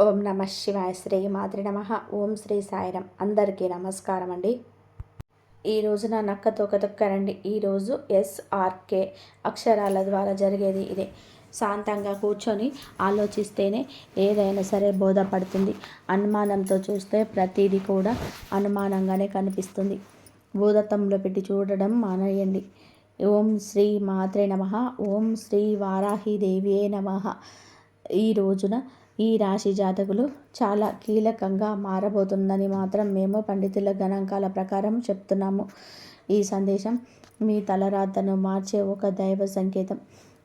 ఓం నమ శివాయ. శ్రీ మాతృ నమ. ఓం శ్రీ సాయిరం. అందరికీ నమస్కారం అండి. ఈ రోజున నక్క తోక తొక్కరండి. ఈరోజు SRK అక్షరాల ద్వారా జరిగేది ఇదే. శాంతంగా కూర్చొని ఆలోచిస్తేనే ఏదైనా సరే బోధపడుతుంది. అనుమానంతో చూస్తే ప్రతిదీ కూడా అనుమానంగానే కనిపిస్తుంది. భూతత్వంలో పెట్టి చూడడం మానేయండి. ఓం శ్రీ మాత్రే నమః. ఓం శ్రీ వారాహిదేవియే నమః. ఈ రోజున ఈ రాశి జాతకులు చాలా కీలకంగా మారబోతుందని మాత్రం మేము పండితుల గణాంకాల ప్రకారం చెప్తున్నాము. ఈ సందేశం మీ తలరాతను మార్చే ఒక దైవ సంకేతం.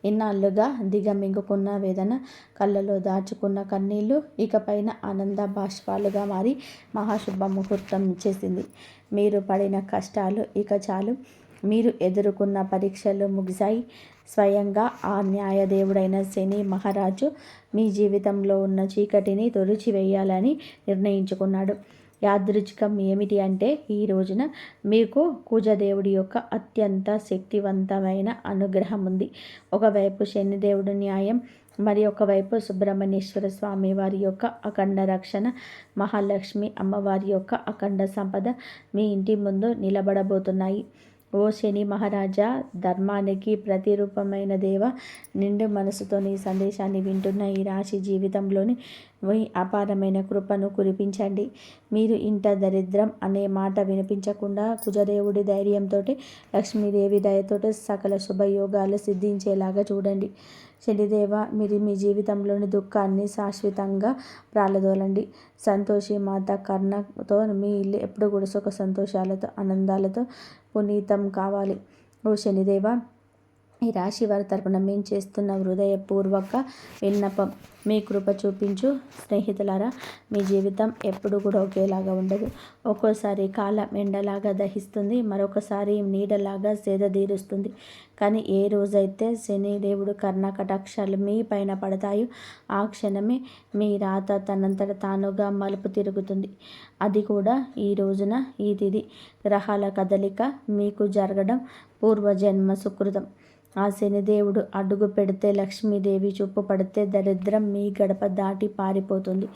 ఇన్నాళ్ళుగా దిగమింగుకున్న వేదన, కళ్ళలో దాచుకున్న కన్నీళ్లు ఇకపైన ఆనంద బాష్పాలుగా మారి మహాశుభ ముహూర్తం చేసింది. మీరు పడిన కష్టాలు ఇక చాలు. మీరు ఎదుర్కొన్న పరీక్షలు ముగిశాయి. స్వయంగా ఆ న్యాయదేవుడైన శని మహారాజు మీ జీవితంలో ఉన్న చీకటిని తొలిచివేయాలని నిర్ణయించుకున్నాడు. యాదృచ్ఛికం ఏమిటి అంటే ఈ రోజున మీకు కుజదేవుడి యొక్క అత్యంత శక్తివంతమైన అనుగ్రహం ఉంది. ఒకవైపు శనిదేవుడు న్యాయం, మరి ఒకవైపు సుబ్రహ్మణ్యేశ్వర స్వామి వారి యొక్క అఖండ రక్షణ, మహాలక్ష్మి అమ్మవారి యొక్క అఖండ సంపద మీ ఇంటి ముందు నిలబడబోతున్నాయి. ఓ శని మహారాజా, ధర్మానికి ప్రతిరూపమైన దేవ, నిండు మనసుతో ఈ సందేశాన్ని వింటున్న ఈ రాశి జీవితంలోని మీ అపారమైన కృపను కురిపించండి. మీరు ఇంట దరిద్రం అనే మాట వినిపించకుండా కుజదేవుడి ధైర్యంతో, లక్ష్మీదేవి దయతోటి సకల శుభయోగాలు సిద్ధించేలాగా చూడండి. శనిదేవ, మీరు మీ జీవితంలోని దుఃఖాన్ని శాశ్వతంగా ప్రాలదోలండి. సంతోషి మాత కర్ణతో మీ ఇల్లు ఎప్పుడు కూడా సుఖ సంతోషాలతో ఆనందాలతో పునీతం కావాలి. ఓ శనిదేవ, ఈ రాశి వారి తరపున మేము చేస్తున్న హృదయపూర్వక విన్నపం, మీ కృప చూపించు. స్నేహితులారా, మీ జీవితం ఎప్పుడు కూడా ఒకేలాగా ఉండదు. ఒక్కోసారి కాలం ఎండలాగా దహిస్తుంది, మరొకసారి నీడలాగా సేదతీరుస్తుంది. కానీ ఏ రోజైతే శనిదేవుడు కర్ణ కటాక్షాలు మీ పైన పడతాయో ఆ క్షణమే మీ రాత తనంతట తానుగా మలుపు తిరుగుతుంది. అది కూడా ఈ రోజున. ఈ తిథి గ్రహాల కదలిక మీకు జరగడం పూర్వజన్మ సుకృతం. ఆ శనిదేవుడు అడుగు పెడితే లక్ష్మీదేవి చూపు పడితే దరిద్రం మీ గడప దాటి పారిపోతుంది.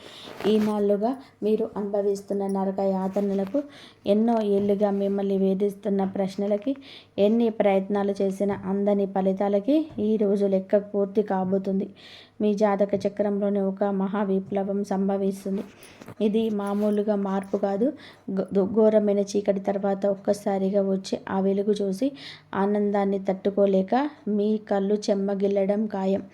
ఈనాళ్ళుగా మీరు అనుభవిస్తున్న నరక యాతనలకు, ఎన్నో ఏళ్ళుగా మిమ్మల్ని వేధిస్తున్న ప్రశ్నలకి, ఎన్ని ప్రయత్నాలు చేసినా అందని ఫలితాలకి ఈ రోజు లెక్క పూర్తి కాబోతుంది. మీ జాతక చక్రంలోని ఒక మహా విప్లవం సంభవిస్తుంది. ఇది మామూలుగా మార్పు కాదు. ఘోరమైన చీకటి తర్వాత ఒక్కసారిగా వచ్చి ఆ వెలుగు చూసి ఆనందాన్ని తట్టుకోలేక మీ కళ్ళు చెమ్మగిల్లడం ఖాయం.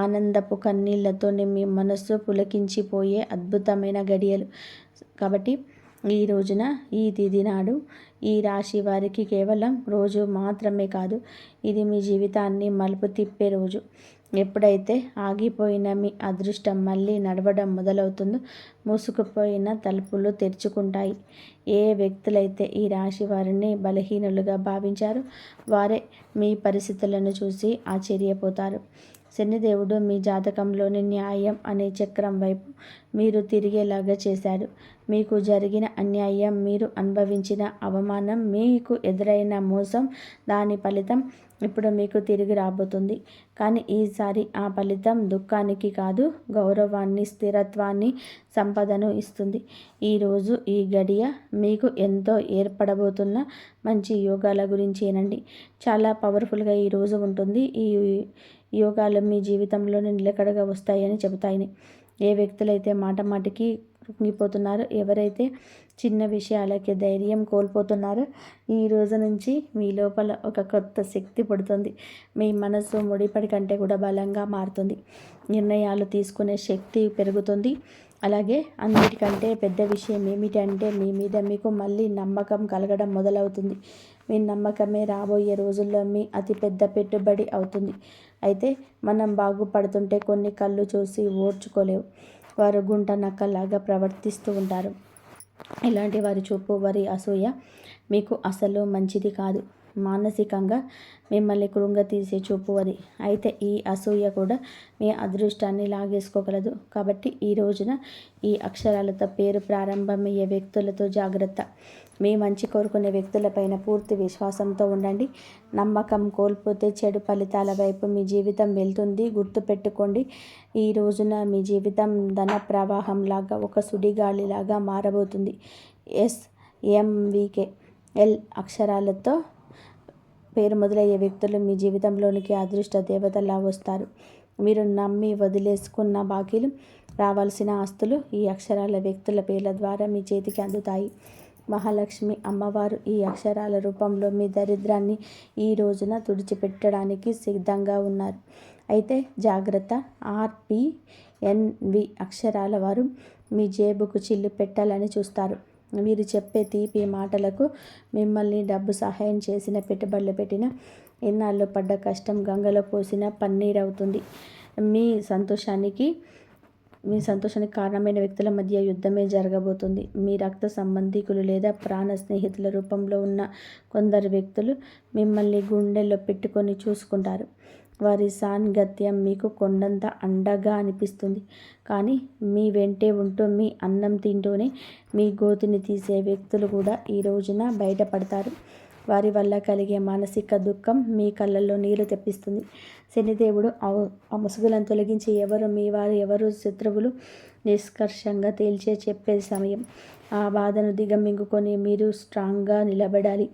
ఆనందపు కన్నీళ్లతోనే మీ మనస్సు పులకించిపోయే అద్భుతమైన గడియలు. కాబట్టి ఈ రోజున, ఈ తిథి నాడు ఈ రాశి వారికి కేవలం రోజు మాత్రమే కాదు, ఇది మీ జీవితాన్ని మలుపు తిప్పే రోజు. ఎప్పుడైతే ఆగిపోయిన మీ అదృష్టం మళ్ళీ నడవడం మొదలవుతుందో మూసుకుపోయిన తలుపులు తెరుచుకుంటాయి. ఏ వ్యక్తులైతే ఈ రాశి వారిని బలహీనులుగా భావించారో వారే మీ పరిస్థితులను చూసి ఆశ్చర్యపోతారు. శనిదేవుడు మీ జాతకంలోని న్యాయం అనే చక్రం వైపు మీరు తిరిగేలాగా చేశాడు. మీకు జరిగిన అన్యాయం, మీరు అనుభవించిన అవమానం, మీకు ఎదురైన మోసం, దాని ఫలితం ఇప్పుడు మీకు తిరిగి రాబోతుంది. కానీ ఈసారి ఆ ఫలితం దుఃఖానికి కాదు, గౌరవాన్ని, స్థిరత్వాన్ని, సంపదను ఇస్తుంది. ఈరోజు ఈ గడియ మీకు ఎంతో ఏర్పడబోతున్న మంచి యోగాల గురించేనండి. చాలా పవర్ఫుల్గా ఈరోజు ఉంటుంది. ఈ యోగాలు మీ జీవితంలోనే నిలకడగా వస్తాయని చెబుతాయని. ఏ వ్యక్తులైతే మాటికి కృంగిపోతున్నారో, ఎవరైతే చిన్న విషయాలకి ధైర్యం కోల్పోతున్నారో, ఈ రోజు నుంచి మీ లోపల ఒక కొత్త శక్తి పుడుతుంది. మీ మనసు ముడిపడి కంటే కూడా బలంగా మారుతుంది. నిర్ణయాలు తీసుకునే శక్తి పెరుగుతుంది. అలాగే అన్నిటికంటే పెద్ద విషయం ఏమిటంటే మీ మీద మీకు మళ్ళీ నమ్మకం కలగడం మొదలవుతుంది. మీ నమ్మకమే రాబోయే రోజుల్లో మీ అతిపెద్ద పెట్టుబడి అవుతుంది. అయితే మనం బాగుపడుతుంటే కొన్ని కళ్ళు చూసి ఓర్చుకోలేవు. వారు గుంట నక్కలాగా ప్రవర్తిస్తూ ఉంటారు. ఇలాంటి వారి చూపు, వారి అసూయ మీకు అసలు మంచిది కాదు. మానసికంగా మిమ్మల్ని కృంగతీసే చూపు అది. అయితే ఈ అసూయ కూడా మీ అదృష్టాన్ని లాగేసుకోగలదు. కాబట్టి ఈ రోజున ఈ అక్షరాలతో పేరు ప్రారంభమయ్యే వ్యక్తులతో జాగ్రత్త. మీ మంచి కోరుకునే వ్యక్తులపైన పూర్తి విశ్వాసంతో ఉండండి. నమ్మకం కోల్పోతే చెడు ఫలితాల వైపు మీ జీవితం వెళ్తుంది. గుర్తుపెట్టుకోండి, ఈ రోజున మీ జీవితం ధన ప్రవాహంలాగా ఒక సుడిగాలిలాగా మారబోతుంది. SMVKL అక్షరాలతో పేరు మొదలయ్యే వ్యక్తులు మీ జీవితంలోనికి అదృష్ట దేవతలా వస్తారు. మీరు నమ్మి వదిలేసుకున్న బాకీలు, రావాల్సిన ఆస్తులు ఈ అక్షరాల వ్యక్తుల పేర్ల ద్వారా మీ చేతికి అందుతాయి. మహాలక్ష్మి అమ్మవారు ఈ అక్షరాల రూపంలో మీ దరిద్రాన్ని ఈ రోజున తుడిచిపెట్టడానికి సిద్ధంగా ఉన్నారు. అయితే జాగ్రత్త, RPNV అక్షరాల వారు మీ జేబుకు చిల్లు పెట్టాలని చూస్తారు. వీరు చెప్పే తీపి మాటలకు మిమ్మల్ని డబ్బు సహాయం చేసిన, పెట్టుబడులు పెట్టిన, ఎన్నాళ్ళు పడ్డ కష్టం గంగలో పోసిన పన్నీరవుతుంది. మీ సంతోషానికి కారణమైన వ్యక్తుల మధ్య యుద్ధమే జరగబోతుంది. మీ రక్త సంబంధికులు లేదా ప్రాణ స్నేహితుల రూపంలో ఉన్న కొందరు వ్యక్తులు మిమ్మల్ని గుండెల్లో పెట్టుకొని చూసుకుంటారు. వారి సాన్నిధ్యం మీకు కొండంత అండగా అనిపిస్తుంది. కానీ మీ వెంటే ఉంటూ, మీ అన్నం తింటూనే మీ గోతిని తీసే వ్యక్తులు కూడా ఈ రోజున బయటపడతారు. వారి వల్ల కలిగే మానసిక దుఃఖం మీ కళ్ళల్లో నీరు తెప్పిస్తుంది. శనిదేవుడు ఆ ముసుగులను తొలగించి ఎవరు మీ వారు, ఎవరు శత్రువులు నిష్కర్షంగా తేల్చే చెప్పే సమయం. ఆ బాధను దిగమింగుకొని మీరు స్ట్రాంగ్గా నిలబడాలి.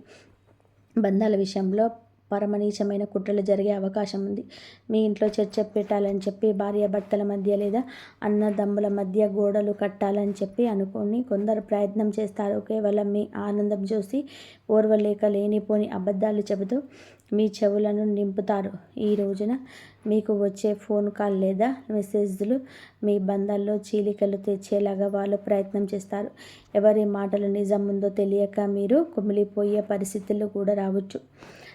బంధాల విషయంలో పరమనీచమైన కుట్రలు జరిగే అవకాశం ఉంది. మీ ఇంట్లో చర్చ పెట్టాలని చెప్పి భార్యాభర్తల మధ్య లేదా అన్నదమ్ముల మధ్య గోడలు కట్టాలని చెప్పి అనుకొని కొందరు ప్రయత్నం చేస్తారు. కేవలం మీ ఆనందం చూసి ఓర్వలేక లేనిపోని అబద్ధాలు చెబుతూ మీ చెవులను నింపుతారు. ఈ రోజున మీకు వచ్చే ఫోన్ కాల్ లేదా మెసేజ్లు మీ బంధాల్లో చీలికలు తెచ్చేలాగా వాళ్ళు ప్రయత్నం చేస్తారు. ఎవరి మాటలు నిజం ఉందో తెలియక మీరు కుమిలిపోయే పరిస్థితులు కూడా రావచ్చు.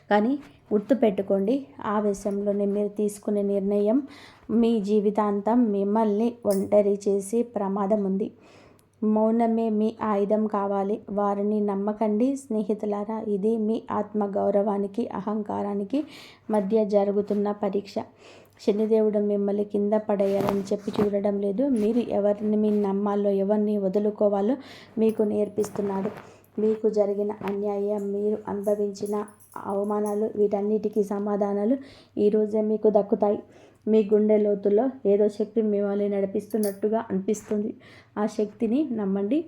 కానీ గుర్తుపెట్టుకోండి, ఆవేశంలోనే మీరు తీసుకునే నిర్ణయం మీ జీవితాంతం మిమ్మల్ని ఒంటరి చేసే ప్రమాదం ఉంది. మౌనమే మీ ఆయుధం కావాలి. వారిని నమ్మకండి స్నేహితులారా. ఇది మీ ఆత్మగౌరవానికి, అహంకారానికి మధ్య జరుగుతున్న పరీక్ష. శనిదేవుడు మిమ్మల్ని కింద పడేయాలని చెప్పి చూడడం లేదు. మీరు ఎవరిని నమ్మాలో, ఎవరిని వదులుకోవాలో మీకు నేర్పిస్తున్నాడు. మీకు జరిగిన అన్యాయం, మీరు అనుభవించిన అవమానాలు, వీటన్నిటికీ సమాధానాలు ఈరోజే మీకు దక్కుతాయి. మీ గుండె లోతుల్లో ఏదో శక్తి మిమ్మల్ని నడిపిస్తున్నట్టుగా అనిపిస్తుంది. ఆ శక్తిని నమ్మండి.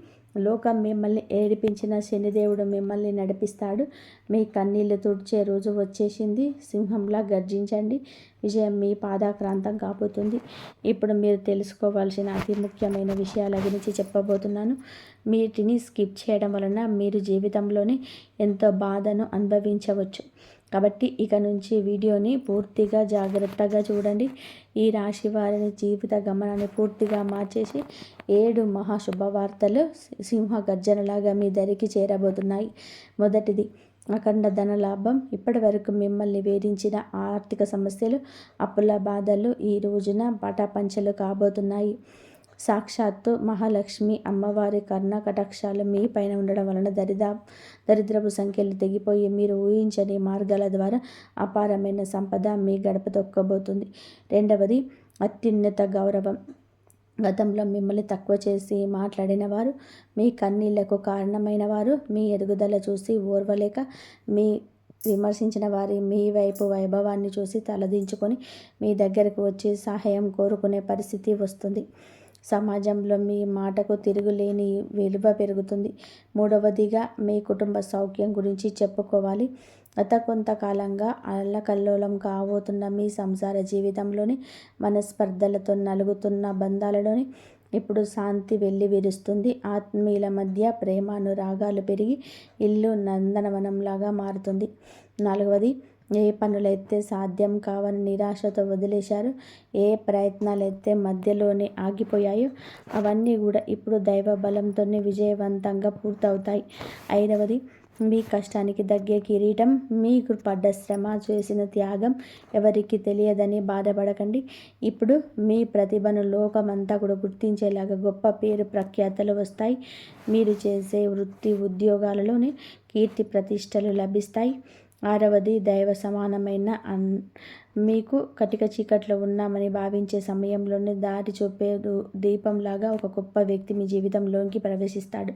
లోకం మిమ్మల్ని ఏడిపించిన శనిదేవుడు మిమ్మల్ని నడిపిస్తాడు. మీ కన్నీళ్లు తుడిచే రోజు వచ్చేసింది. సింహంలా గర్జించండి. విజయం మీ పాదాక్రాంతం కాబోతుంది. ఇప్పుడు మీరు తెలుసుకోవాల్సిన అతి ముఖ్యమైన విషయాల గురించి చెప్పబోతున్నాను. వీటిని స్కిప్ చేయడం వలన మీరు జీవితంలోని ఎంతో బాధను అనుభవించవచ్చు. కాబట్టి ఇక నుంచి వీడియోని పూర్తిగా జాగ్రత్తగా చూడండి. ఈ రాశి వారి జీవిత గమనాన్ని పూర్తిగా మార్చేసి 7 మహాశుభవార్తలు సింహ గర్జనలాగా మీ దరికి చేరబోతున్నాయి. మొదటిది, అఖండ ధన లాభం. ఇప్పటి వరకు మిమ్మల్ని వేధించిన ఆర్థిక సమస్యలు, అప్పుల బాధలు ఈ రోజున పటాపంచలు కాబోతున్నాయి. సాక్షాత్తు మహాలక్ష్మి అమ్మవారి కరుణ కటాక్షాలు మీ పైన ఉండడం వలన దరిద్రపు సంఖ్యలు తెగిపోయి మీరు ఊహించని మార్గాల ద్వారా అపారమైన సంపద మీ గడప తొక్కబోతుంది. రెండవది, అత్యున్నత గౌరవం. గతంలో మిమ్మల్ని తక్కువ చేసి మాట్లాడిన వారు, మీ కన్నీళ్లకు కారణమైన వారు, మీ ఎదుగుదల చూసి ఓర్వలేక మీ విమర్శించిన వారి మీ వైపు వైభవాన్ని చూసి తలదించుకొని మీ దగ్గరకు వచ్చి సహాయం కోరుకునే పరిస్థితి వస్తుంది. సమాజంలో మీ మాటకు తిరుగులేని విలువ పెరుగుతుంది. మూడవదిగా, మీ కుటుంబ సౌఖ్యం గురించి చెప్పుకోవాలి. గత కొంతకాలంగా అల్లకల్లోలం కాబోతున్న మీ సంసార జీవితంలోని మనస్పర్ధలతో నలుగుతున్న బంధాలలోని ఇప్పుడు శాంతి వెల్లివిరుస్తుంది. ఆత్మీయుల మధ్య ప్రేమానురాగాలు పెరిగి ఇల్లు నందనవనంలాగా మారుతుంది. నాలుగవది, ఏ పనులైతే సాధ్యం కావని నిరాశతో వదిలేశారో, ఏ ప్రయత్నాలైతే మధ్యలోనే ఆగిపోయాయో అవన్నీ కూడా ఇప్పుడు దైవ బలంతోనే విజయవంతంగా పూర్తవుతాయి. ఐదవది, మీ కష్టానికి దగ్గే కిరీటం. మీకు పడ్డ శ్రమ, చేసిన త్యాగం ఎవరికి తెలియదని బాధపడకండి. ఇప్పుడు మీ ప్రతిభను లోకమంతా కూడా గుర్తించేలాగా గొప్ప పేరు ప్రఖ్యాతలు వస్తాయి. మీరు చేసే వృత్తి ఉద్యోగాలలోనే కీర్తి ప్రతిష్టలు లభిస్తాయి. ఆరవది దైవ సమానమైన మీకు కటిక చీకట్లో ఉన్నామని భావించే సమయంలోనే దారి చూపే దీపంలాగా ఒక గొప్ప వ్యక్తి మీ జీవితంలోకి ప్రవేశిస్తాడు.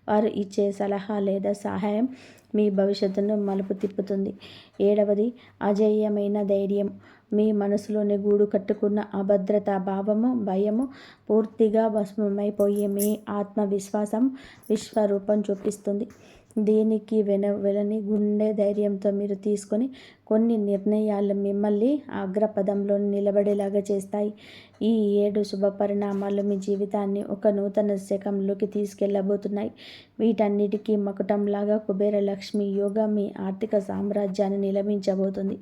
వారు ఇచ్చే సలహా లేదా సహాయం మీ భవిష్యత్తును మలుపు తిప్పుతుంది. ఏడవది అజేయమైన ధైర్యం. మీ మనసులోని గూడు కట్టుకున్న అభద్రతా భావము, భయము పూర్తిగా భస్మమైపోయి మీ ఆత్మవిశ్వాసం విశ్వరూపం చూపిస్తుంది. దీనికి వెలని గుండె ధైర్యంతో మీరు తీసుకొని కొన్ని నిర్ణయాలు మిమ్మల్ని అగ్రపదంలో నిలబడేలాగా చేస్తాయి. ఈ 7 శుభ పరిణామాలు మీ జీవితాన్ని ఒక నూతన శకంలోకి తీసుకెళ్లబోతున్నాయి. వీటన్నిటికీ మకుటంలాగా కుబేర లక్ష్మి యోగా మీ ఆర్థిక సామ్రాజ్యాన్ని నిలమించబోతుంది.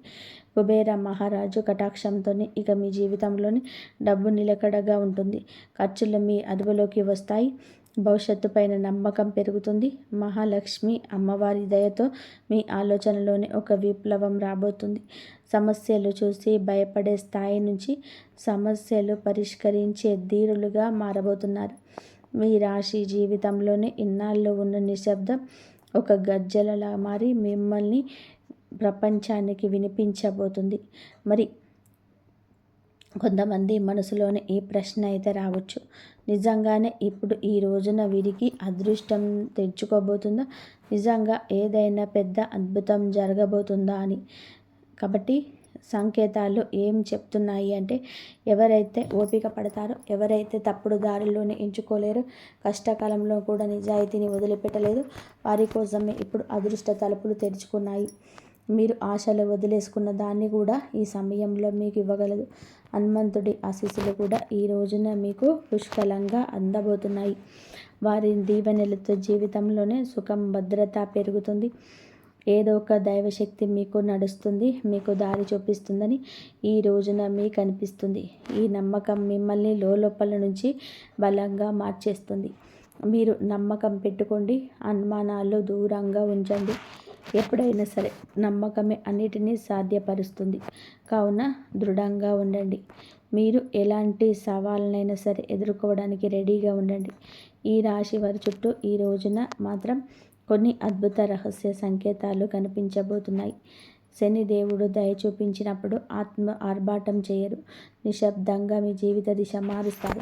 కుబేర మహారాజు కటాక్షంతోనే ఇక మీ జీవితంలోని డబ్బు నిలకడగా ఉంటుంది. ఖర్చులు మీ అదుపులోకి వస్తాయి. భవిష్యత్తు పైన నమ్మకం పెరుగుతుంది. మహాలక్ష్మి అమ్మవారి దయతో మీ ఆలోచనలోనే ఒక విప్లవం రాబోతుంది. సమస్యలు చూసి భయపడే స్థాయి నుంచి సమస్యలు పరిష్కరించే ధీరులుగా మారబోతున్నారు. మీ రాశి జీవితంలోనే ఇన్నాళ్ళు ఉన్న నిశ్శబ్దం ఒక గజ్జలలా మారి మిమ్మల్ని ప్రపంచానికి వినిపించబోతుంది. మరి కొంతమంది మనసులోనే ఈ ప్రశ్న అయితే రావచ్చు, నిజంగానే ఇప్పుడు ఈ రోజున వీరికి అదృష్టం తెచ్చుకోబోతుందా? నిజంగా ఏదైనా పెద్ద అద్భుతం జరగబోతుందా అని. కాబట్టి సంకేతాలు ఏం చెప్తున్నాయి అంటే, ఎవరైతే ఓపిక పడతారో, ఎవరైతే తప్పుడు దారిలోనే ఎంచుకోలేరో, కష్టకాలంలో కూడా నిజాయితీని వదిలిపెట్టలేదు, వారి కోసమే ఇప్పుడు అదృష్ట తలుపులు తెరుచుకున్నాయి. మీరు ఆశలు వదిలేసుకున్న దాన్ని కూడా ఈ సమయంలో మీకు ఇవ్వగలదు. హనుమంతుడి ఆశీస్సులు కూడా ఈ రోజున మీకు పుష్కలంగా అందబోతున్నాయి. వారి దీవెనలతో జీవితంలోనే సుఖం, భద్రత పెరుగుతుంది. ఏదో ఒక దైవశక్తి మీకు నడుస్తుంది, మీకు దారి చూపిస్తుందని ఈ రోజున మీకు అనిపిస్తుంది. ఈ నమ్మకం మిమ్మల్ని లోపల నుంచి బలంగా మార్చేస్తుంది. మీరు నమ్మకం పెట్టుకోండి, అనుమానాలు దూరంగా ఉంచండి. ఎప్పుడైనా సరే నమ్మకమే అన్నిటినీ సాధ్యపరుస్తుంది. కావున దృఢంగా ఉండండి. మీరు ఎలాంటి సవాళ్ళనైనా సరే ఎదుర్కోవడానికి రెడీగా ఉండండి. ఈ రాశి వారి చుట్టూ ఈ రోజున మాత్రం కొన్ని అద్భుత రహస్య సంకేతాలు కనిపించబోతున్నాయి. శనిదేవుడు దయ చూపించినప్పుడు ఆర్భాటం చేయరు. నిశ్శబ్దంగా మీ జీవిత దిశ మారుస్తారు.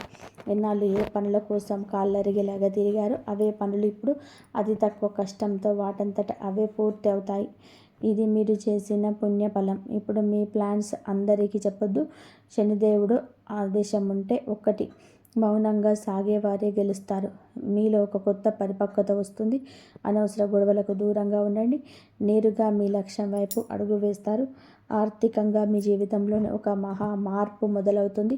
ఎన్నాళ్ళు ఏ పనుల కోసం కాళ్ళరిగేలాగా తిరిగారో అవే పనులు ఇప్పుడు అతి తక్కువ కష్టంతో వాటంతట అవే పూర్తి అవుతాయి. ఇది మీరు చేసిన పుణ్యఫలం. ఇప్పుడు మీ ప్లాన్స్ అందరికీ చెప్పొద్దు. శనిదేవుడు ఆదేశం ఉంటే ఒక్కటి, మౌనంగా సాగేవారే గెలుస్తారు. మీలో ఒక కొత్త పరిపక్వత వస్తుంది. అనవసర గొడవలకు దూరంగా ఉండండి. నేరుగా మీ లక్ష్యం వైపు అడుగు వేస్తారు. ఆర్థికంగా మీ జీవితంలోనే ఒక మహా మార్పు మొదలవుతుంది.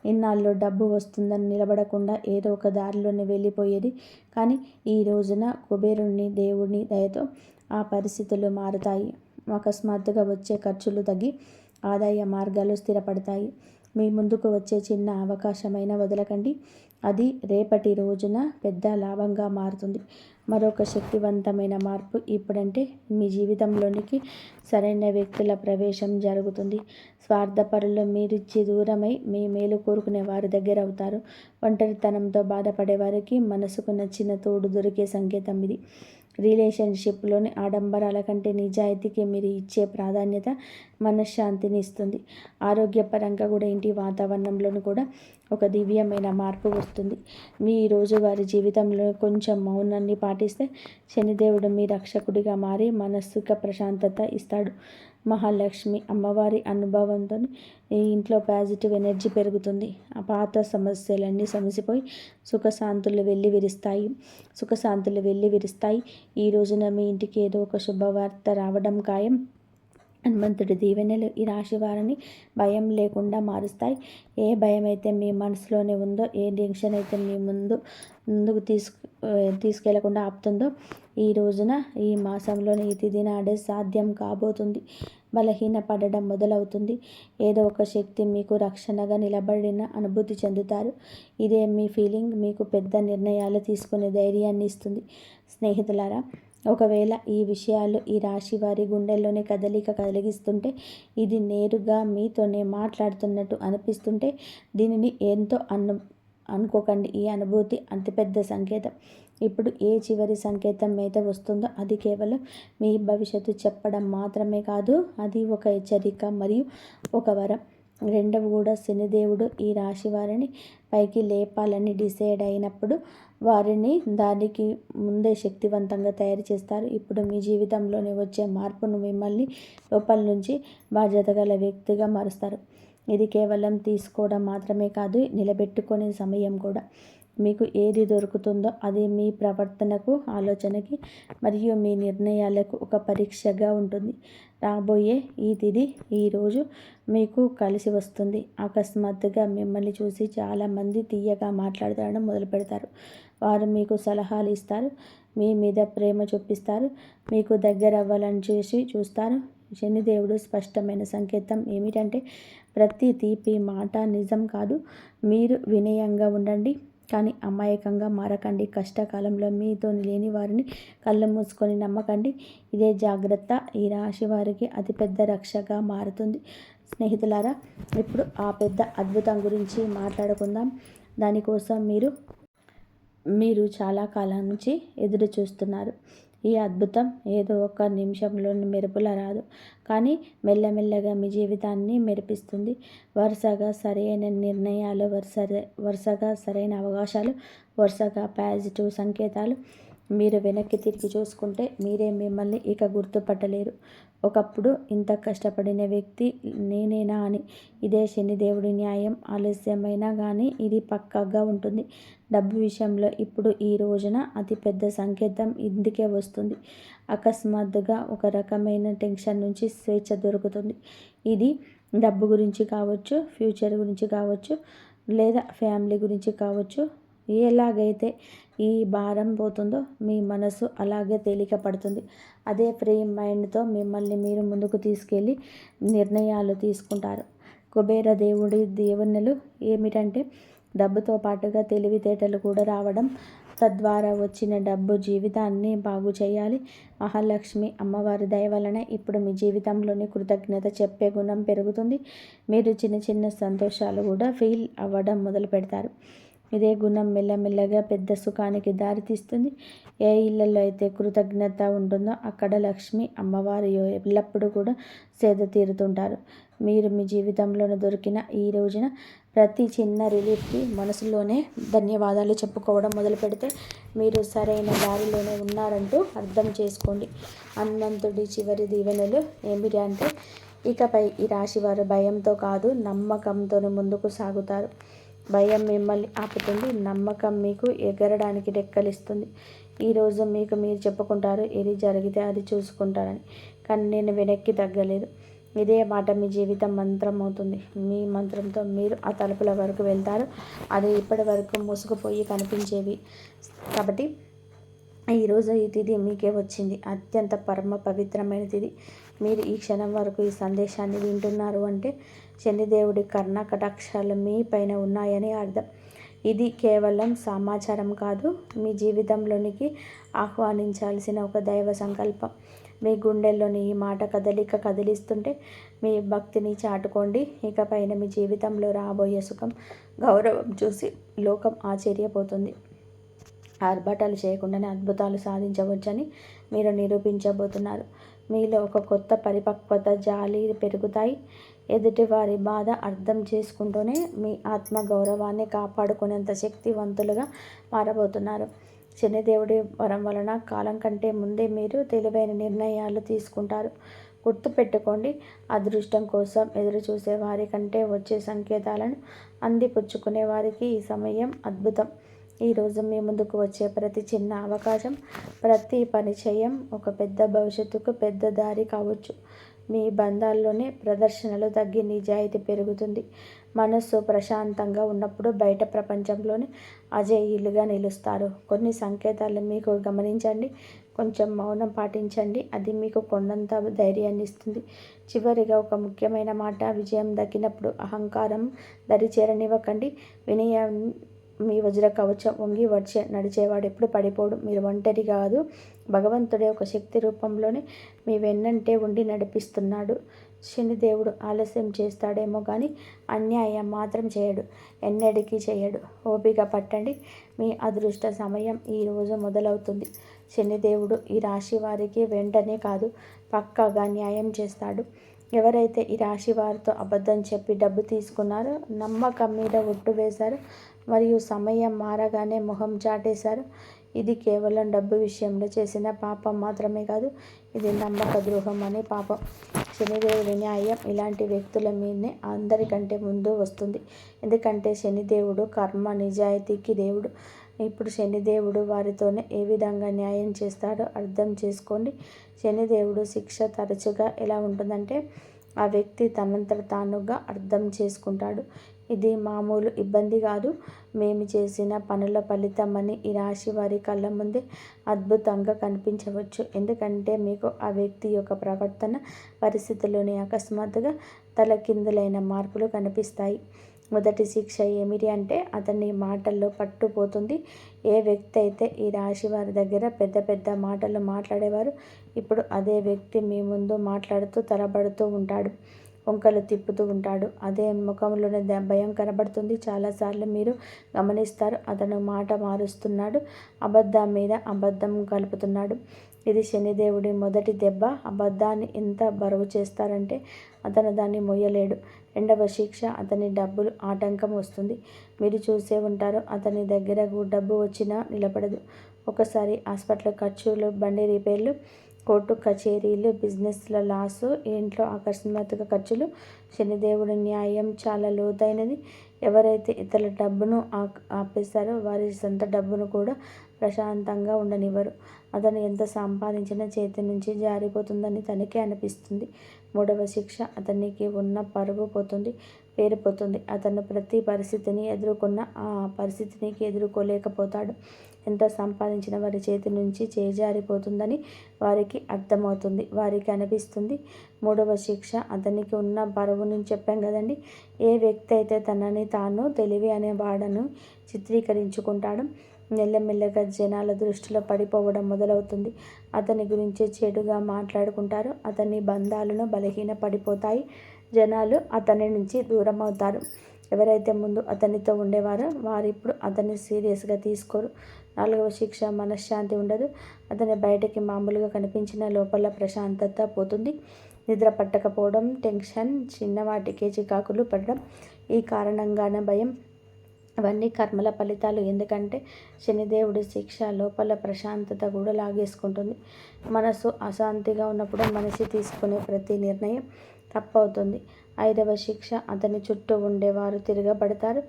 ఇన్నాళ్ళు డబ్బు వస్తుందని నిలబడకుండా ఏదో ఒక దారిలోనే వెళ్ళిపోయేది. కానీ ఈ రోజున కుబేరుని దేవుని దయతో ఆ పరిస్థితులు మారుతాయి. అకస్మాత్తుగా వచ్చే ఖర్చులు తగ్గి ఆదాయ మార్గాలు స్థిరపడతాయి. మీ ముందుకు వచ్చే చిన్న అవకాశమైనా వదలకండి. అది రేపటి రోజున పెద్ద లాభంగా మారుతుంది. మరొక శక్తివంతమైన మార్పు ఇప్పుడంటే మీ జీవితంలోనికి సరైన వ్యక్తుల ప్రవేశం జరుగుతుంది. స్వార్థపరులు మీరిచ్చి దూరమై మీ మేలు కోరుకునే వారి దగ్గర అవుతారు. ఒంటరితనంతో బాధపడే వారికి మనసుకు నచ్చిన తోడు దొరికే సంకేతం ఇది. రిలేషన్షిప్లోని ఆడంబరాల కంటే నిజాయితీకి మీరు ఇచ్చే ప్రాధాన్యత మనశ్శాంతిని ఇస్తుంది. ఆరోగ్యపరంగా కూడా ఇంటి వాతావరణంలోనూ కూడా ఒక దివ్యమైన మార్పు వస్తుంది. మీ రోజువారి జీవితంలో కొంచెం మౌనాన్ని పాటిస్తే శనిదేవుడు మీ రక్షకుడిగా మారి మనస్సుక ప్రశాంతత ఇస్తాడు. మహాలక్ష్మి అమ్మవారి అనుభవంతో ఈ ఇంట్లో పాజిటివ్ ఎనర్జీ పెరుగుతుంది. ఆ పాత సమస్యలన్నీ సమసిపోయి సుఖశాంతులు వెల్లివిరుస్తాయి. ఈ రోజున మీ ఇంటికి ఏదో ఒక శుభవార్త రావడం ఖాయం. హనుమంతుడి దీవెనలు ఈ రాశి వారిని భయం లేకుండా మారుస్తాయి. ఏ భయం అయితే మీ మనసులోనే ఉందో, ఏ టెన్షన్ అయితే మీ ముందుకు తీసుకెళ్లకుండా ఆపుతుందో, ఈ రోజున ఈ మాసంలోని ఈ తిథి నాడే సాధ్యం కాబోతుంది. బలహీన పడడం మొదలవుతుంది. ఏదో ఒక శక్తి మీకు రక్షణగా నిలబడిన అనుభూతి చెందుతారు. ఇదే మీ ఫీలింగ్ మీకు పెద్ద నిర్ణయాలు తీసుకునే ధైర్యాన్ని ఇస్తుంది. స్నేహితులారా, ఒకవేళ ఈ విషయాలు ఈ రాశి వారి గుండెల్లోనే కదలిక కలిగిస్తుంటే, ఇది నేరుగా మీతోనే మాట్లాడుతున్నట్టు అనిపిస్తుంటే, దీనిని ఎంతో అనుకోకండి. ఈ అనుభూతి అతిపెద్ద సంకేతం. ఇప్పుడు ఏ చివరి సంకేతం అయితే వస్తుందో అది కేవలం మీ భవిష్యత్తు చెప్పడం మాత్రమే కాదు, అది ఒక హెచ్చరిక మరియు ఒక వరం. రెండవ కూడా శనిదేవుడు ఈ రాశి వారిని పైకి లేపాలని డిసైడ్ అయినప్పుడు వారిని దానికి ముందే శక్తివంతంగా తయారు చేస్తారు. ఇప్పుడు మీ జీవితంలోనే వచ్చే మార్పును మిమ్మల్ని లోపల నుంచి బాధ్యత గల వ్యక్తిగా మారుస్తారు. ఇది కేవలం తీసుకోవడం మాత్రమే కాదు, నిలబెట్టుకునే సమయం కూడా. మీకు ఏది దొరుకుతుందో అది మీ ప్రవర్తనకు, ఆలోచనకి మరియు మీ నిర్ణయాలకు ఒక పరీక్షగా ఉంటుంది. రాబోయే ఈ తిథి ఈరోజు మీకు కలిసి వస్తుంది. అకస్మాత్తుగా మిమ్మల్ని చూసి చాలామంది తీయగా మాట్లాడడం మొదలు పెడతారు. వారు మీకు సలహాలు ఇస్తారు, మీ మీద ప్రేమ చూపిస్తారు, మీకు దగ్గర అవ్వాలని చూస్తారు. శనిదేవుడు స్పష్టమైన సంకేతం ఏమిటంటే ప్రతి తీపి మాట నిజం కాదు. మీరు వినయంగా ఉండండి, కానీ అమాయకంగా మారకండి. కష్టకాలంలో మీతో లేని వారిని కళ్ళు మూసుకొని నమ్మకండి. ఇదే జాగ్రత్త ఈ రాశి వారికి అతిపెద్ద రక్షగా మారుతుంది. స్నేహితులారా, ఇప్పుడు ఆ పెద్ద అద్భుతం గురించి మాట్లాడుకుందాం. దానికోసం మీరు చాలా కాలం నుంచి ఎదురు చూస్తున్నారు. ఈ అద్భుతం ఏదో ఒక నిమిషంలో మెరుపులా రాదు, కానీ మెల్లమెల్లగా మీ జీవితాన్ని మెరిపిస్తుంది. వరుసగా సరైన నిర్ణయాలు, వరుసగా సరైన అవకాశాలు, వరుసగా పాజిటివ్ సంకేతాలు. మీరు వెనక్కి తిరిగి చూసుకుంటే మీరే మిమ్మల్ని ఇక గుర్తుపట్టలేరు. ఒకప్పుడు ఇంత కష్టపడిన వ్యక్తి నేనేనా అని. ఇదే శనిదేవుడి న్యాయం. ఆలస్యమైనా కానీ ఇది పక్కాగా ఉంటుంది. డబ్బు విషయంలో ఇప్పుడు ఈ రోజున అతిపెద్ద సంకేతం ఇందుకే వస్తుంది. అకస్మాత్తుగా ఒక రకమైన టెన్షన్ నుంచి స్వేచ్ఛ దొరుకుతుంది. ఇది డబ్బు గురించి కావచ్చు, ఫ్యూచర్ గురించి కావచ్చు, లేదా ఫ్యామిలీ గురించి కావచ్చు. ఎలాగైతే ఈ భారం పోతుందో మీ మనసు అలాగే తేలిక పడుతుంది. అదే ఫ్రీ మైండ్తో మిమ్మల్ని మీరు ముందుకు తీసుకెళ్ళి నిర్ణయాలు తీసుకుంటారు. కుబేర దేవుడి దీవెనలు ఏమిటంటే డబ్బుతో పాటుగా తెలివితేటలు కూడా రావడం. తద్వారా వచ్చిన డబ్బు జీవితాన్ని బాగు చేయాలి. మహాలక్ష్మి అమ్మవారి దయ వలన ఇప్పుడు మీ జీవితంలోని కృతజ్ఞత చెప్పే గుణం పెరుగుతుంది. మీరు చిన్న చిన్న సంతోషాలు కూడా ఫీల్ అవ్వడం మొదలు పెడతారు. ఇదే గుణం మెల్లమెల్లగా పెద్ద సుఖానికి దారితీస్తుంది. ఏ ఇళ్లలో అయితే కృతజ్ఞత ఉంటుందో అక్కడ లక్ష్మి అమ్మవారు ఎల్లప్పుడూ కూడా సేద తీరుతుంటారు. మీరు మీ జీవితంలో దొరికిన ఈ రోజున ప్రతి చిన్న రిలీఫ్కి మనసులోనే ధన్యవాదాలు చెప్పుకోవడం మొదలు పెడితే మీరు సరైన దారిలోనే ఉన్నారంటూ అర్థం చేసుకోండి. హనుమంతుడి చివరి దీవెనలు ఏమిటి అంటే ఇకపై ఈ రాశివారు భయంతో కాదు, నమ్మకంతో ముందుకు సాగుతారు. భయం మిమ్మల్ని ఆపుతుంది, నమ్మకం మీకు ఎగరడానికి రెక్కలిస్తుంది. ఈరోజు మీకు మీరు చెప్పుకుంటారు, ఏది జరిగితే అది చూసుకుంటారని, కానీ నేను వెనక్కి తగ్గలేదు. ఇదే మాట మీ జీవితం మంత్రం అవుతుంది. మీ మంత్రంతో మీరు ఆ తలుపుల వరకు వెళ్తారు. అది ఇప్పటి వరకు మూసుకుపోయి కనిపించేవి. కాబట్టి ఈరోజు ఈ తిథి మీకే వచ్చింది. అత్యంత పరమ పవిత్రమైన తిథి. మీరు ఈ క్షణం వరకు ఈ సందేశాన్ని వింటున్నారు అంటే శనిదేవుడి కర్ణ కటాక్షాలు మీ పైన ఉన్నాయని అర్థం. ఇది కేవలం సమాచారం కాదు, మీ జీవితంలోనికి ఆహ్వానించాల్సిన ఒక దైవ సంకల్పం. మీ గుండెల్లోని ఈ మాట కదిలిస్తుంటే మీ భక్తిని చాటుకోండి. ఇకపైన మీ జీవితంలో రాబోయే సుఖం, గౌరవం చూసి లోకం ఆశ్చర్యపోతుంది. ఆర్భాటాలు చేయకుండానే అద్భుతాలు సాధించవచ్చని మీరు నిరూపించబోతున్నారు. మీలో ఒక కొత్త పరిపక్వత, జాలి పెరుగుతాయి. ఎదుటివారి బాధ అర్థం చేసుకుంటూనే మీ ఆత్మ గౌరవాన్ని కాపాడుకునేంత శక్తివంతులుగా మారబోతున్నారు. శనిదేవుడి వరం వలన కాలం కంటే ముందే మీరు తెలివైన నిర్ణయాలు తీసుకుంటారు. గుర్తుపెట్టుకోండి, అదృష్టం కోసం ఎదురు చూసే వారి కంటే వచ్చే సంకేతాలను అందిపుచ్చుకునే వారికి ఈ సమయం అద్భుతం. ఈరోజు మీ ముందుకు వచ్చే ప్రతి చిన్న అవకాశం, ప్రతి పరిచయం ఒక పెద్ద భవిష్యత్తుకు పెద్ద దారి కావచ్చు. మీ బంధాల్లోనే ప్రదర్శనలు తగ్గి నిజాయితీ పెరుగుతుంది. మనస్సు ప్రశాంతంగా ఉన్నప్పుడు బయట ప్రపంచంలోనే అజేయులుగా నిలుస్తారు. కొన్ని సంకేతాలు మీకు గమనించండి, కొంచెం మౌనం పాటించండి. అది మీకు కొండంత ధైర్యాన్ని ఇస్తుంది. చివరిగా ఒక ముఖ్యమైన మాట, విజయం దక్కినప్పుడు అహంకారం దరి చేరనివ్వకండి. వినయం మీ వజ్ర కవచం. వంగి నడిచేవాడు ఎప్పుడు పడిపోడు. మీరు ఒంటరి కాదు, భగవంతుడే ఒక శక్తి రూపంలోనే మీ వెన్నంటే ఉండి నడిపిస్తున్నాడు. శనిదేవుడు ఆలస్యం చేస్తాడేమో కానీ అన్యాయం మాత్రం చేయడు, ఎన్నటికీ చేయడు. ఓపిక పట్టండి, మీ అదృష్ట సమయం ఈరోజు మొదలవుతుంది. శనిదేవుడు ఈ రాశి వారికి వెంటనే కాదు, పక్కాగా న్యాయం చేస్తాడు. ఎవరైతే ఈ రాశి వారితో అబద్ధం చెప్పి డబ్బు తీసుకున్నారో, నమ్మకం మీద ఒట్టు వేశారో మరియు సమయం మారగానే మొహం చాటేశారు, ఇది కేవలం డబ్బు విషయంలో చేసిన పాపం మాత్రమే కాదు, ఇది నమ్మక ద్రోహం అనే పాపం. శనిదేవుడి న్యాయం ఇలాంటి వ్యక్తుల మీదనే అందరికంటే ముందు వస్తుంది. ఎందుకంటే శనిదేవుడు కర్మ నిజాయితీకి దేవుడు. ఇప్పుడు శనిదేవుడు వారితోనే ఏ విధంగా న్యాయం చేస్తాడో అర్థం చేసుకోండి. శనిదేవుడు శిక్ష తరచుగా ఎలా ఉంటుందంటే, ఆ వ్యక్తి తనంతట తానుగా అర్థం చేసుకుంటాడు. ఇది మామూలు ఇబ్బంది కాదు, మేము చేసిన పనుల ఫలితమని ఈ రాశి వారి కళ్ళ ముందే అద్భుతంగా కనిపించవచ్చు. ఎందుకంటే మీకు ఆ వ్యక్తి యొక్క ప్రవర్తన, పరిస్థితుల్లోని అకస్మాత్తుగా తలకిందులైన మార్పులు కనిపిస్తాయి. మొదటి శిక్ష ఏమిటి అంటే, అతని మాటల్లో పట్టుపోతుంది. ఏ వ్యక్తి అయితే ఈ రాశి వారి దగ్గర పెద్ద పెద్ద మాటలు మాట్లాడేవారు, ఇప్పుడు అదే వ్యక్తి మీ ముందు మాట్లాడుతూ తలబడుతూ ఉంటాడు, వంకలు తిప్పుతూ ఉంటాడు. అదే ముఖంలోనే భయం కనబడుతుంది. చాలాసార్లు మీరు గమనిస్తారు, అతను మాట మారుస్తున్నాడు, అబద్ధం మీద అబద్ధం కలుపుతున్నాడు. ఇది శనిదేవుడి మొదటి దెబ్బ. అబద్ధాన్ని ఎంత బరువు చేస్తారంటే అతను దాన్ని మొయ్యలేడు. రెండవ శిక్ష, అతని డబ్బులు ఆటంకం వస్తుంది. మీరు చూసే ఉంటారు, అతని దగ్గర డబ్బు వచ్చినా నిలబడదు. ఒకసారి హాస్పిటల్ ఖర్చులు, బండి రిపేర్లు, కోర్టు కచేరీలు, బిజినెస్ల లాసు, ఇంట్లో అకస్మాత్తుగా ఖర్చులు. శనిదేవుడి న్యాయం చాలా లోతైనది. ఎవరైతే ఇతరుల డబ్బును ఆపేస్తారో వారి సొంత డబ్బును కూడా ప్రశాంతంగా ఉండనివ్వరు. అతను ఎంత సంపాదించినా చేతి నుంచి జారిపోతుందని తనకే అనిపిస్తుంది. మూడవ శిక్ష, అతనికి ఉన్న పరువు పోతుంది, పేరు పోతుంది. అతను ప్రతి పరిస్థితిని ఎదుర్కొన్న ఆ పరిస్థితిని ఎదుర్కోలేకపోతాడు. ఎంత సంపాదించిన వారి చేతి నుంచి చేజారిపోతుందని వారికి అర్థమవుతుంది, వారికి అనిపిస్తుంది. మూడవ శిక్ష, అతనికి ఉన్న పరువుని చెప్పాం కదండి. ఏ వ్యక్తి అయితే తనని తాను తెలివి అనే వాడను చిత్రీకరించుకుంటాడో మెల్లమెల్లగా జనాల దృష్టిలో పడిపోవడం మొదలవుతుంది. అతని గురించి చెడుగా మాట్లాడుకుంటారు, అతని బంధాలను బలహీన పడిపోతాయి, జనాలు అతని నుంచి దూరం అవుతారు. ఎవరైతే ముందు అతనితో ఉండేవారో వారు ఇప్పుడు అతన్ని సీరియస్గా తీసుకోరు. నాలుగవ శిక్ష, మనశ్శాంతి ఉండదు. అతని బయటకి మామూలుగా కనిపించిన లోపల ప్రశాంతత పోతుంది. నిద్ర పట్టకపోవడం, టెన్షన్, చిన్న వాటికే చికాకులు పడడం, ఈ కారణంగానే భయం. అవన్నీ కర్మల ఫలితాలు. ఎందుకంటే శనిదేవుడి శిక్ష లోపల ప్రశాంతత కూడా లాగేసుకుంటుంది. మనసు అశాంతిగా ఉన్నప్పుడు మనిషి తీసుకునే ప్రతి నిర్ణయం తప్పవుతుంది. ఐదవ శిక్ష, అతని చుట్టూ ఉండేవారు తిరగబడతారు.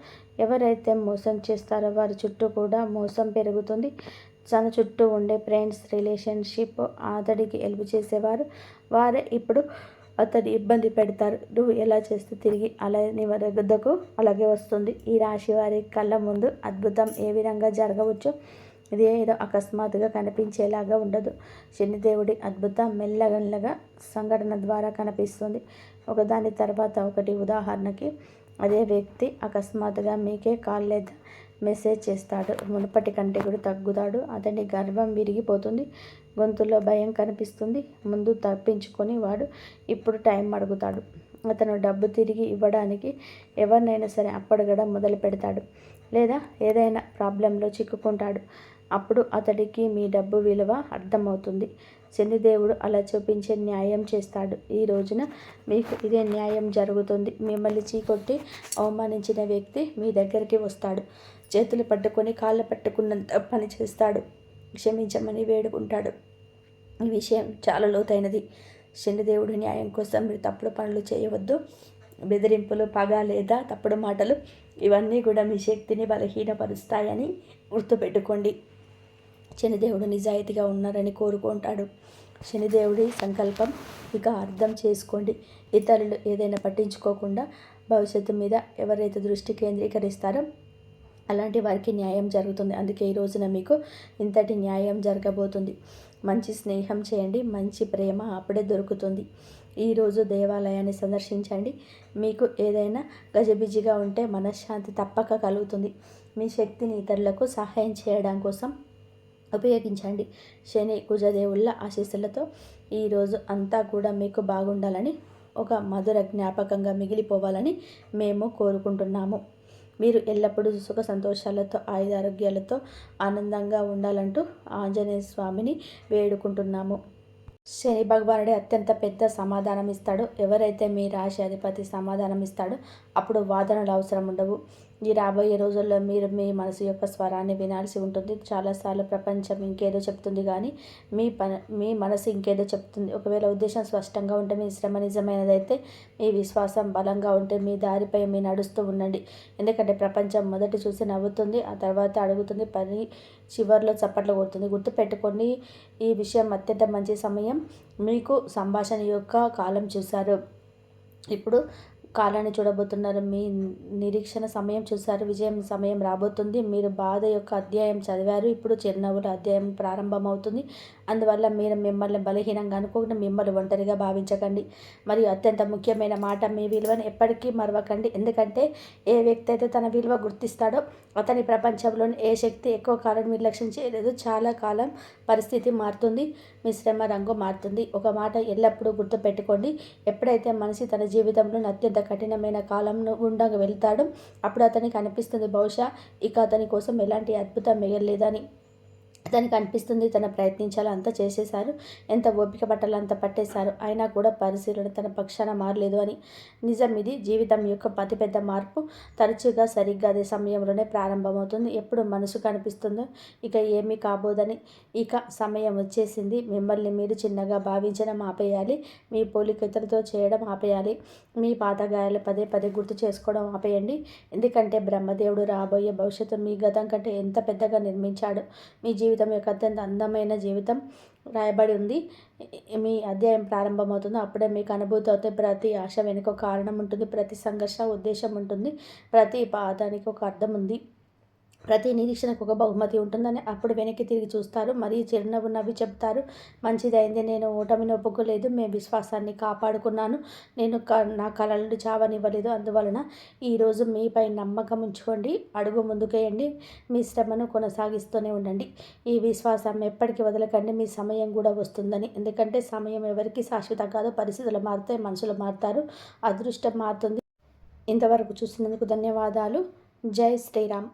ఎవరైతే మోసం చేస్తారో వారి చుట్టూ కూడా మోసం పెరుగుతుంది. తన చుట్టూ ఉండే ఫ్రెండ్స్, రిలేషన్షిప్, అతడికి హెల్ప్ చేసేవారు వారే ఇప్పుడు అతన్ని ఇబ్బంది పెడతారు. నువ్వు ఎలా చేస్తే తిరిగి అలా నీ వద్దకు అలాగే వస్తుంది. ఈ రాశి వారి కళ్ళ ముందు అద్భుతం ఏ విధంగా జరగవచ్చో ఇది ఏదో అకస్మాత్తుగా కనిపించేలాగా ఉండదు. శనిదేవుడి అద్భుతం మెల్లమెల్లగా సంఘటన ద్వారా కనిపిస్తుంది, ఒకదాని తర్వాత ఒకటి. ఉదాహరణకి, అదే వ్యక్తి అకస్మాత్తుగా మీకే కాల్ లేదా మెసేజ్ చేస్తాడు. మునుపటి కంటే కూడా తగ్గుతాడు. అతని గర్వం విరిగిపోతుంది, గొంతులో భయం కనిపిస్తుంది. ముందు తప్పించుకొని వాడు ఇప్పుడు టైం అడుగుతాడు. అతను డబ్బు తిరిగి ఇవ్వడానికి ఎవరినైనా సరే అప్పడగడం మొదలు పెడతాడు, లేదా ఏదైనా ప్రాబ్లంలో చిక్కుకుంటాడు. అప్పుడు అతడికి మీ డబ్బు విలువ అర్థమవుతుంది. శనిదేవుడు అలా చూపించే న్యాయం చేస్తాడు. ఈ రోజున మీకు ఇదే న్యాయం జరుగుతుంది. మిమ్మల్ని చీకొట్టి అవమానించిన వ్యక్తి మీ దగ్గరికి వస్తాడు. చేతులు పట్టుకొని కాళ్ళు పట్టుకున్నంత పని చేస్తాడు. క్షమించమని వేడుకుంటాడు. ఈ విషయం చాలా లోతైనది. శనిదేవుడి న్యాయం కోసం మీరు తప్పుడు పనులు చేయవద్దు. బెదిరింపులు, పగ లేదా తప్పుడు మాటలు ఇవన్నీ కూడా మీ శక్తిని బలహీనపరుస్తాయని గుర్తుపెట్టుకోండి. శనిదేవుడు నిజాయితీగా ఉన్నారని కోరుకుంటాడు. శనిదేవుడి సంకల్పం ఇక అర్థం చేసుకోండి. ఇతరులు ఏదైనా పట్టించుకోకుండా భవిష్యత్తు మీద ఎవరైతే దృష్టి కేంద్రీకరిస్తారో అలాంటి వారికి న్యాయం జరుగుతుంది. అందుకే ఈ రోజున మీకు ఇంతటి న్యాయం జరగబోతుంది. మంచి స్నేహం చేయండి, మంచి ప్రేమ అప్పుడే దొరుకుతుంది. ఈరోజు దేవాలయాన్ని సందర్శించండి. మీకు ఏదైనా గజిబిజిగా ఉంటే మనశ్శాంతి తప్పక కలుగుతుంది. మీ శక్తిని ఇతరులకు సహాయం చేయడం కోసం ఉపయోగించండి. శని కుజదేవుళ్ళ ఆశీస్సులతో ఈరోజు అంతా కూడా మీకు బాగుండాలని ఒక మధుర జ్ఞాపకంగా మిగిలిపోవాలని మేము కోరుకుంటున్నాము. మీరు ఎల్లప్పుడూ సుఖ సంతోషాలతో ఆయురారోగ్యాలతో ఆనందంగా ఉండాలంటూ ఆంజనేయ స్వామిని వేడుకుంటున్నాము. శని భగవానుడే అత్యంత పెద్ద సమాధానం ఇస్తాడు. ఎవరైతే మీ రాశి అధిపతి సమాధానం ఇస్తాడో అప్పుడు వాదనలు అవసరం ఉండవు. ఈ రాబోయే రోజుల్లో మీరు మీ మనసు యొక్క స్వరాన్ని వినాల్సి ఉంటుంది. చాలాసార్లు ప్రపంచం ఇంకేదో చెప్తుంది కానీ మీ మనసు ఇంకేదో చెప్తుంది. ఒకవేళ ఉద్దేశం స్పష్టంగా ఉంటే మీ శ్రమ నిజమైనదైతే, మీ విశ్వాసం బలంగా ఉంటే మీ దారిపై మీ నడుస్తూ ఉండండి. ఎందుకంటే ప్రపంచం మొదట చూసి నవ్వుతుంది, ఆ తర్వాత అడుగుతుంది, పని చివర్లో చప్పట్లు కొడుతుంది. గుర్తుపెట్టుకోండి, ఈ విషయం అత్యంత మంచి సమయం. మీకు సంభాషణ యొక్క కాలం చూశారు, ఇప్పుడు కాలాన్ని చూడబోతున్నారు. మీ నిరీక్షణ సమయం చూశారు, విజయం సమయం రాబోతుంది. మీరు బాధ యొక్క అధ్యాయం చదివారు, ఇప్పుడు చిరునవ్వుల అధ్యాయం ప్రారంభమవుతుంది. అందువల్ల మీరు మిమ్మల్ని బలహీనంగా అనుకోకుండా మిమ్మల్ని ఒంటరిగా భావించకండి. మరియు అత్యంత ముఖ్యమైన మాట, మీ విలువను ఎప్పటికీ మరవకండి. ఎందుకంటే ఏ వ్యక్తి అయితే తన విలువ గుర్తిస్తాడో అతని ప్రపంచంలోని ఏ శక్తి ఎక్కువ కాలం నిర్లక్ష్యం చేయలేదు. చాలా కాలం పరిస్థితి మారుతుంది, మీ శ్రమ రంగు మారుతుంది. ఒక మాట ఎల్లప్పుడూ గుర్తుపెట్టుకోండి, ఎప్పుడైతే మనిషి తన జీవితంలో అత్యంత కఠినమైన కాలంను గుండా వెళ్తాడో అప్పుడు అతనికి అనిపిస్తుంది బహుశా ఇక అతని కోసం ఎలాంటి అద్భుతం మిగలలేదని. అతనికి అనిపిస్తుంది తన ప్రయత్నించాలో అంతా చేసేశారు, ఎంత ఓపిక పట్టాలో అంత పట్టేశారు, అయినా కూడా పరిశీలన తన పక్షాన మారలేదు అని. నిజం ఇది. జీవితం యొక్క అతిపెద్ద మార్పు తరచుగా సరిగ్గా అదే సమయంలోనే ప్రారంభమవుతుంది. ఎప్పుడు మనసు కనిపిస్తుందో ఇక ఏమీ కాబోదని. ఇక సమయం వచ్చేసింది. మిమ్మల్ని మీరు చిన్నగా భావించడం ఆపేయాలి, మీ పోలిక ఇతరులతో చేయడం ఆపేయాలి, మీ పాత గాయాలు పదే పదే గుర్తు చేసుకోవడం ఆపేయండి. ఎందుకంటే బ్రహ్మదేవుడు రాబోయే భవిష్యత్తు మీ గతం కంటే ఎంత పెద్దగా నిర్మించాడు. మీ జీవితం యొక్క అత్యంత అందమైన జీవితం రాయబడి ఉంది. మీ అధ్యాయం ప్రారంభమవుతుంది. అప్పుడే మీకు అనుభూతి అవుతాయి. ప్రతి ఆశ వెనుక ఒక కారణం ఉంటుంది, ప్రతి సంఘర్షణ ఉద్దేశం ఉంటుంది, ప్రతి పాదానికి ఒక అర్థం ఉంది, ప్రతి నిరీక్షణకు ఒక బహుమతి ఉంటుందని. అప్పుడు వెనక్కి తిరిగి చూస్తారు, మరియు చిరునవ్వు నవ్వి చెప్తారు, మంచిదైంది, నేను ఓటమిని ఒప్పుకోలేదు, మేము విశ్వాసాన్ని కాపాడుకున్నాను, నేను నా కళలను చావనివ్వలేదు. అందువలన ఈరోజు మీపై నమ్మకం ఉంచుకోండి, అడుగు ముందుకేయండి, మీ శ్రమను కొనసాగిస్తూనే ఉండండి. ఈ విశ్వాసం ఎప్పటికీ వదలకండి, మీ సమయం కూడా వస్తుందని. ఎందుకంటే సమయం ఎవరికి శాశ్వతం కాదు. పరిస్థితులు మారుతాయి, మనుషులు మారుతారు, అదృష్టం మారుతుంది. ఇంతవరకు చూసినందుకు ధన్యవాదాలు. జై శ్రీరామ్.